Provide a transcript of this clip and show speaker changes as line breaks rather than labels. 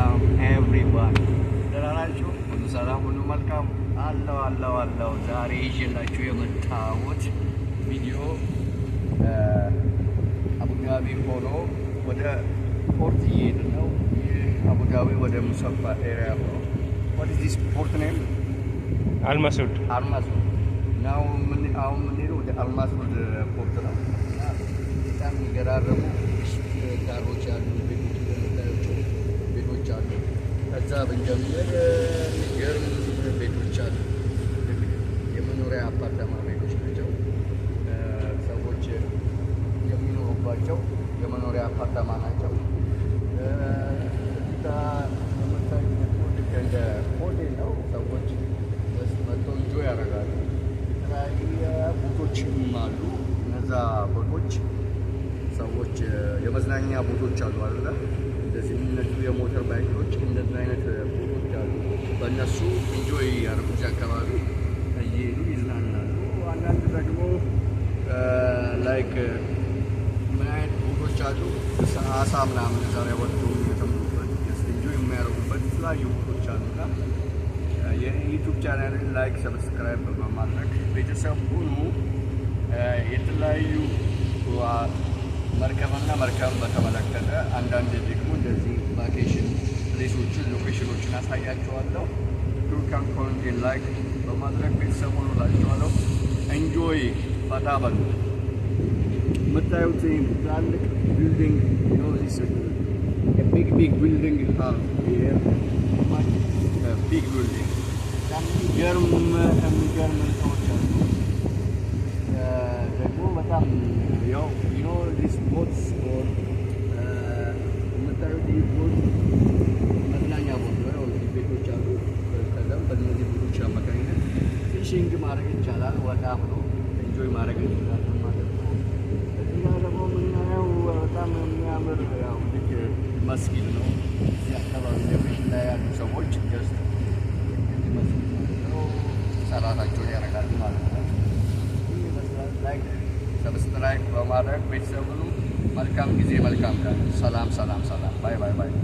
welcome everyone. ደራራችሁ ሁሉ ሰላም ሁሉ መልካም አለው ዛሬ ይዤላችሁ የመጣሁት ቪዲዮ አቡዳቢ ሆኖ ወደ ፖርት እየሄድን ነው። አቡዳቢ ወደ ሙሰፋ ኤሪያ ነው። what is this port name?
አልማሱድ
ነው። አሁን የምንሄደው ወደ አልማሱድ ፖርት ነው። በጣም የሚገራረሙ ካሮች አሉ፣ ቤቶች አሉ። ከዛ ብንጀምር የሚገርም ቤቶች አሉ። የመኖሪያ አፓርታማ ቤቶች ናቸው። ሰዎች የሚኖሩባቸው የመኖሪያ አፓርታማ ናቸው። እንደ ሆቴል ነው። ሰዎች መጥተው ኢንጆይ ያደርጋሉ። የተለያዩ ቦቶችም አሉ። እነዛ ቦቶች ሰዎች የመዝናኛ ቦቶች አሉ አይደለ? እንደዚህ የሚነዱ የሞተር ባይኮች እንደዚህ አይነት ቦቶች አሉ። በእነሱ ኢንጆይ ያደርጉ እዚህ አካባቢ እየሄዱ ይዝናናሉ። አንዳንድ ደግሞ ላይክ ምን አይነት ቦቶች አሉ? አሳ ምናምን እዛ ላይ ወጥቶ የተምሩበት ኢንጆይ የሚያደርጉበት የተለያዩ ቦቶች አሉና የዩቱብ ቻናልን ላይክ ሰብስክራይብ በማድረግ ቤተሰብ ሁኑ። የተለያዩ መርከብና መርከብ በተመለከተ አንዳንድ ደግሞ እንደዚህ ቫኬሽን ፕሌሶችን ሎኬሽኖችን አሳያቸዋለሁ። ቱርካን ኮንቴን ላይክ በማድረግ ቤተሰብ ሁኑ እላቸዋለሁ። ኤንጆይ ፈታ በሉ። የምታዩት ትላልቅ ቢልዲንግ ቢግ ቢልዲንግ ቢግ ቢልዲንግ የሚገርም ህንፃዎች አሉ። ደግሞ በጣም ያው ዲስ ቦትስ የምታዩት ይህ ቦት መዝናኛ ቦት ነው። እዚህ ቤቶች አሉ። ከዛም በእነዚህ ቤቶች አማካኝነት ፊሽንግ ማድረግ ይቻላል። ወጣ ብሎ ኤንጆይ ማድረግ እንችላለን ማለት ነው። እዚህ ጋር ደግሞ የምናየው በጣም የሚያምር ያው ልክ መስጊድ ነው። እዚህ አካባቢ ቤት ላይ ያሉ ሰዎች ጀስት መስጊድ ነው ሰላታቸውን ያደርጋሉ ማለት ነው። ላይክ ሰብስክራይብ በማድረግ ቤተሰቡን መልካም ጊዜ መልካም ቀን። ሰላም። ባይ